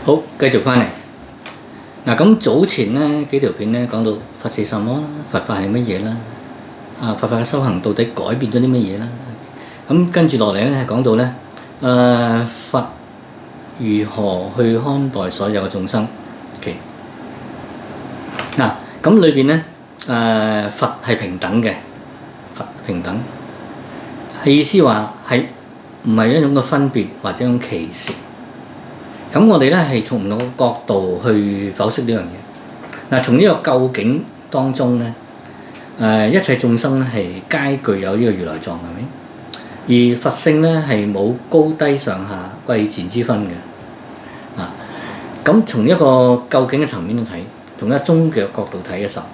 好，繼續翻嚟嗱。咁早前咧幾條片咧講到佛是什麼啦，佛法係乜嘢啦？佛法嘅修行到底改變咗啲乜嘢啦？咁跟住落嚟咧係講到咧佛如何去看待所有嘅眾生。OK 嗱，咁裏邊咧佛係平等嘅，佛平等係意思話係唔係一種嘅分別或者一種歧視。咁我哋咧係從唔同嘅角度去剖析呢樣嘢。嗱，從呢個究竟當中咧，一切眾生咧係皆具有呢個如來藏，係咪？而佛性咧係冇高低上下貴賤之分嘅。咁從一個究竟嘅層面去睇，從一個終極嘅角度睇嘅時候，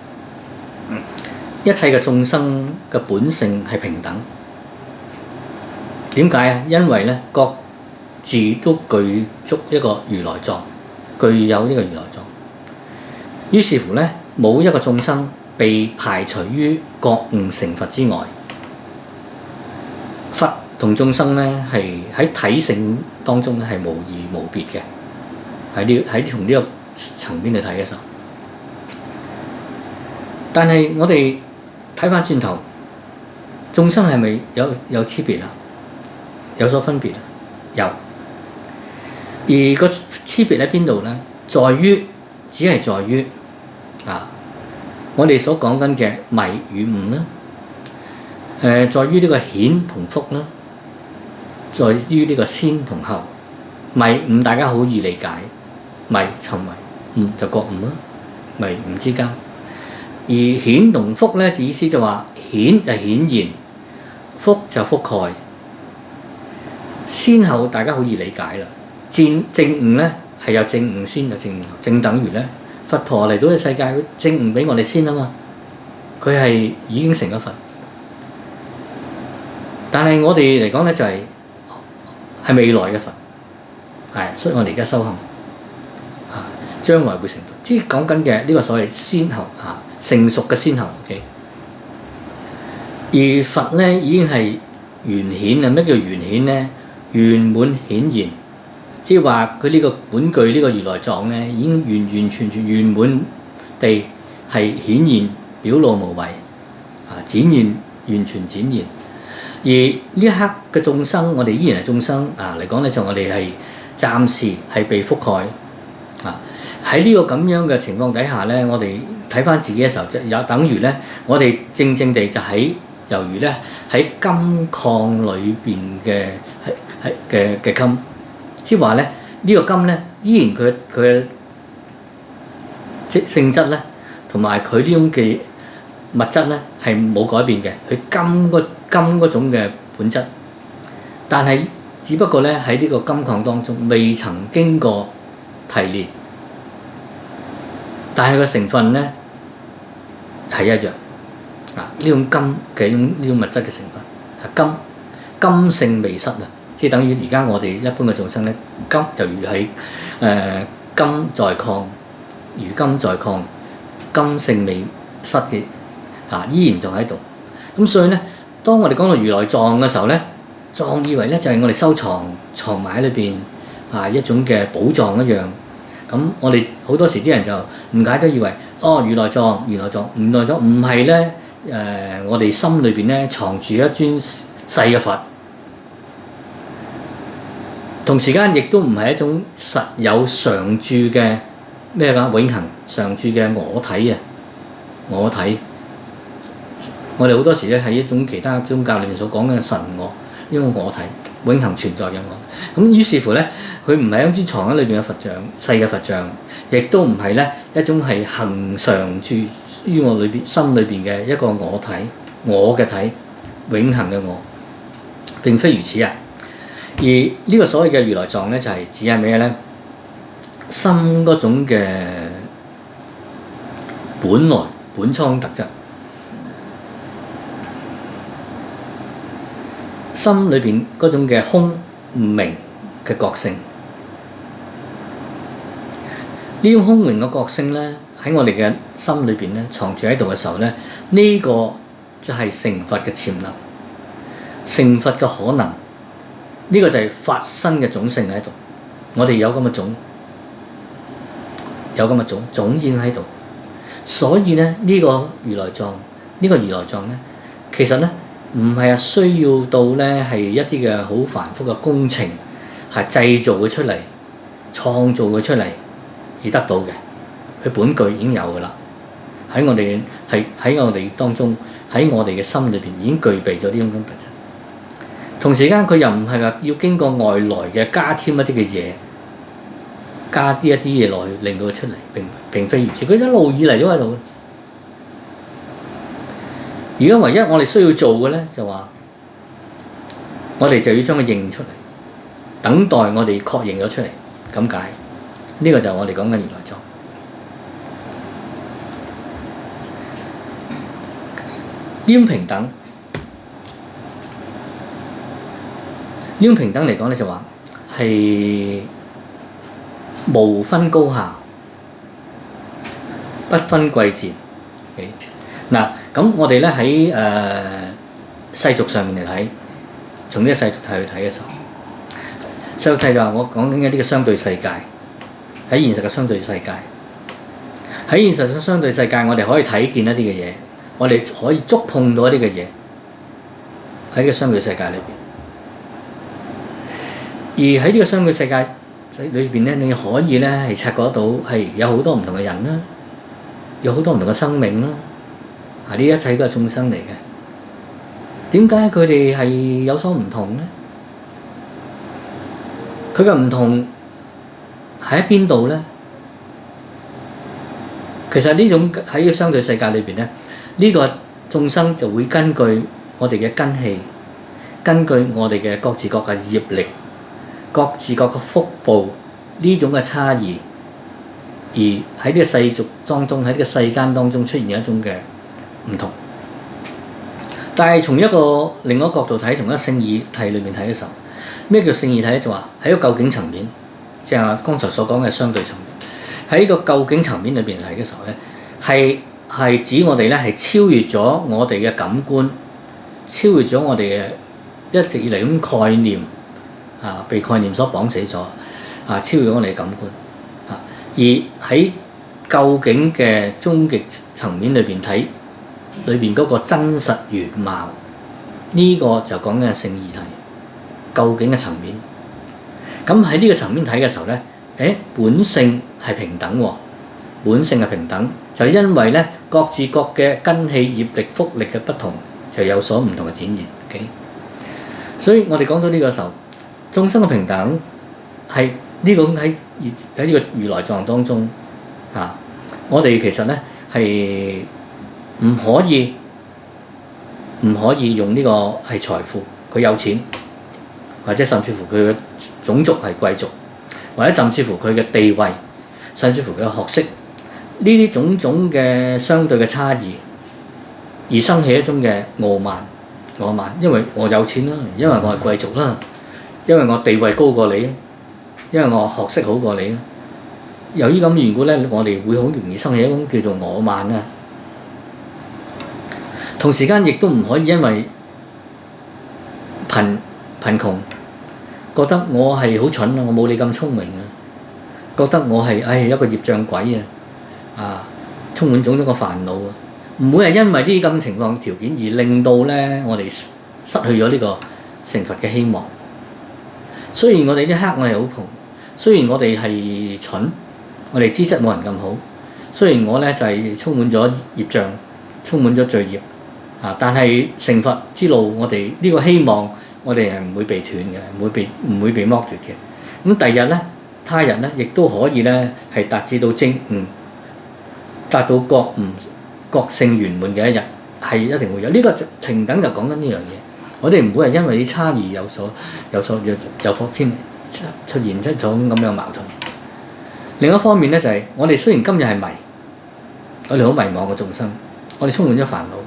一切嘅眾生嘅本性係平等。點解啊？因為咧各自都具足一個如來藏，具有呢個如來藏。於是乎咧，冇一個眾生被排除於覺悟成佛之外。佛同眾生咧係喺體性當中咧係無異無別嘅。喺從呢個層面去睇嘅時候，但係我哋睇翻轉頭，眾生係咪有差別啊？有所分別啊？有。而個區別喺邊度咧？只係在於我哋所講緊嘅迷與悟啦。在於呢個顯同覆啦，在於呢個先同後。迷悟大家好易理解，迷沉迷，悟就覺悟啦，迷悟之間。而顯同覆咧，意思就話顯就顯現，覆就覆蓋。先後大家好易理解啦。證悟咧係有證悟先，有證悟後，正等於咧佛陀嚟到呢個世界，佢證悟俾我哋先啊嘛。佢係已經成咗佛，但係我哋嚟講咧就係未來嘅佛，所以我哋而家修行將來會成佛，即係講緊嘅呢個所謂先後成熟嘅先後。Okay? 而佛咧已經係圓顯啊！咩叫圓顯咧？圓滿顯現。即係話佢呢個本具呢個如來藏咧，已經完全圓滿地係顯現表露無遺，展現完全展現。而呢一刻嘅眾生，我哋依然係眾生嚟講咧，就我哋係暫時係被覆蓋。喺呢個咁樣嘅情況底下咧，我哋睇翻自己嘅時候，就有等於咧，我哋正地就喺猶如咧喺金礦裏邊嘅金。即係話咧，呢個金咧，依然佢嘅性質咧，同埋佢呢種嘅物質咧，係冇改變嘅。佢金嗰種嘅本質，但係只不過咧喺呢個金礦當中未曾經過提煉，但係個成分咧係一樣。呢種金嘅呢種物質嘅成分係金性未失啊！即係等於而家我哋一般嘅眾生咧，金就如喺金在礦，如金在礦，金性未失嘅依然仲喺度。咁所以咧，當我哋講到如來藏嘅時候咧，藏以為咧就係我哋藏埋喺裏邊一種嘅寶藏一樣。咁我哋好多時啲人就誤解咗，以為如來藏唔係咧我哋心裏邊咧藏住一尊細嘅佛。同時間亦都唔係一種實有常住嘅咩㗎永恆常住嘅我體啊！我體，我哋好多時咧係一種其他宗教裏面所講嘅神我，呢個我體永恆存在嘅我。咁於是乎咧，佢唔係一尊藏喺裏邊嘅佛像，細嘅佛像，亦都唔係咧一種係恆常住於我裏邊心裏邊嘅一個我體，我嘅體，永恆嘅我，並非如此啊！而呢個所謂嘅如來藏咧，就係指係咩咧？心嗰種嘅本來本蒼特質，心裏邊嗰種嘅空唔明嘅覺性，呢種空明嘅覺性咧，喺我哋嘅心裏邊咧藏住喺度嘅時候咧，呢個就係成佛嘅潛能，成佛嘅可能。呢個就係法身嘅種性喺度，我哋有咁嘅種，有咁嘅種已經喺度。所以咧呢個如來藏，呢個如來藏咧，其實咧唔係需要到咧係一啲嘅好繁複嘅工程係製造佢出嚟、創造佢出嚟而得到嘅，佢本具已經有㗎啦。喺我哋當中，喺我哋嘅心裏邊已經具備咗呢種特質。同時間佢又唔係話要經過外來嘅加添一啲嘅嘢，加啲一啲嘢落去令到佢出嚟，並非如此。佢一路以嚟都喺度。而家唯一我哋需要做嘅咧，就話我哋就要將佢認出嚟，等待我哋確認咗出嚟，咁解。呢個就係我哋講緊如來藏。呢種平等，呢種平等嚟講咧，就話係無分高下，不分貴賤。嗱，咁我哋咧喺世俗上面嚟睇，從呢個世俗體去睇嘅時候，世俗體就話我講緊一啲嘅相對世界，喺現實嘅相對世界，喺現實嘅相對世界，我哋可以睇見一啲嘅嘢。我哋可以觸碰到一啲嘅嘢喺呢個相對世界裏邊，而喺呢個相對世界裏邊咧，你可以咧係察覺到係有好多唔同嘅人啦，有好多唔同嘅生命啦，呢一切都係眾生嚟嘅。點解佢哋係有所唔同咧？佢嘅唔同喺邊度咧？其實呢種喺呢個相對世界裏邊咧。呢個眾生就會根據我哋嘅根器，根據我哋嘅各自各嘅業力、各自各嘅福報呢種嘅差異，而喺呢個世俗當中，喺呢個世間當中出現一種嘅唔同。但係從另外一個角度睇，從一個聖義體裏面睇嘅時候，咩叫聖義體咧？就話喺一個究竟層面，即係剛才所講嘅相對層面。喺呢個究竟層面裏邊睇嘅時候咧，係指我哋咧係超越咗我哋嘅感官，超越咗我哋嘅一直以嚟咁概念被概念所綁死咗超越咗我哋嘅感官而喺究竟嘅終極層面裏邊睇，裏邊嗰個真實原貌，呢個就講緊聖義體究竟嘅層面。咁喺呢個層面睇嘅時候咧，本性係平等喎。本性係平等，就因為咧各自各嘅根器、業力、福力嘅不同，就有所唔同嘅展現。Okay? 所以我哋講到呢個時候，眾生嘅平等係呢個喺呢個如來藏當中我哋其實咧係唔可以用呢個係財富，佢有錢，或者甚至乎佢嘅種族係貴族，或者甚至乎佢嘅地位，甚至乎佢嘅學識。呢啲種種嘅相對嘅差異，而生起一種嘅傲慢，因為我有錢啦，因為我係貴族啦，因為我地位高過你，因為我學識好過你。由於咁緣故咧，我哋會好容易生起一種叫做我慢啊。同時間亦都唔可以因為貧窮，覺得我係好蠢啊，我冇你咁聰明啊，覺得我係一個業障鬼充滿種種嘅煩惱啊！唔會係因為呢啲咁嘅情況條件而令到咧我哋失去咗呢個成佛嘅希望。雖然我哋呢刻我哋好窮，雖然我哋係蠢，我哋資質冇人咁好，雖然我咧就係充滿咗業障，充滿咗罪業但係成佛之路，我哋呢個希望我哋係唔會被斷嘅，唔會被剝奪嘅。咁第日咧，他日咧，亦都可以咧係達至到證悟。達到覺悟、覺性圓滿嘅一日，係一定會有。呢個平等就講緊呢樣嘢。我哋唔會係因為啲差異有所偏出現一種咁樣矛盾。另一方面咧，就係我哋雖然今日係迷，我哋好迷茫嘅眾生，我哋充滿咗煩惱，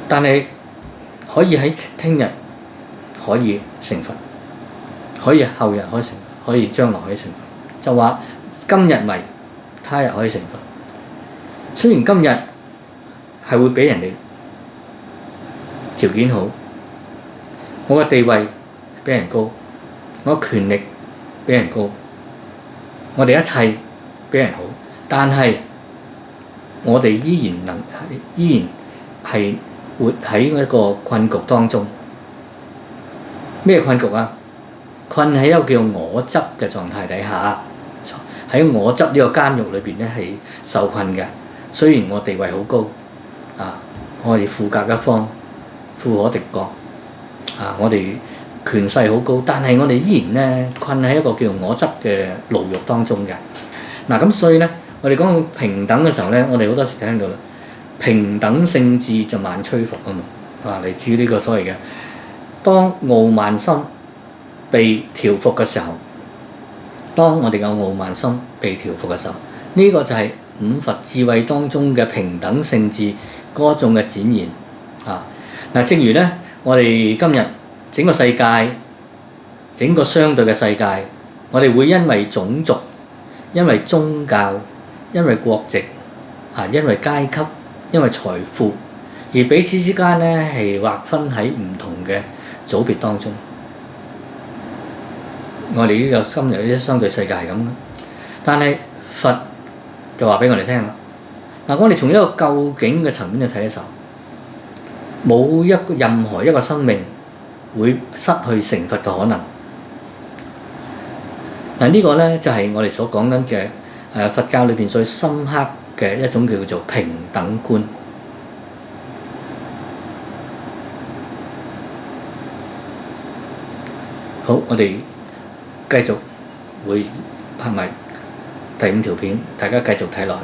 但係可以喺聽日可以成佛，可以後日可以成佛，可以將來可以成佛。就話今日迷，他日可以成佛。雖然今日係會比人哋條件好，我嘅地位比人高，我嘅權力比人高，我哋一切比人好，但係我哋依然係活喺一個困局當中。咩困局啊？困喺一個叫我執嘅狀態底下，喺我執呢個監獄裏邊咧係受困嘅。雖然我地位好高，我哋富甲一方，富可敵國，我哋權勢好高，但係我哋依然咧困喺一個叫我執嘅牢獄當中嘅。咁所以咧，我哋講平等嘅時候咧，我哋好多時聽到啦，平等聖智就萬摧伏啊嘛，嚟自於呢個所謂嘅，當傲慢心被調伏嘅時候，當我哋嘅傲慢心被調伏嘅時候，呢個就係五佛智慧當中嘅平等聖智嗰種嘅展現正如咧，我哋今日整個世界，整個相對嘅世界，我哋會因為種族、因為宗教、因為國籍因為階級、因為財富，而彼此之間咧係劃分喺唔同嘅組別當中。我哋呢個今日呢啲相對世界係咁，但係佛就話俾我哋聽啦。我哋從一個究竟嘅層面去睇嘅時候，冇任何一個生命會失去成佛嘅可能。呢個咧就係我哋所講緊嘅佛教裏邊最深刻嘅一種叫做平等觀。好，我哋繼續會拍埋第5條片，大家繼續睇落去。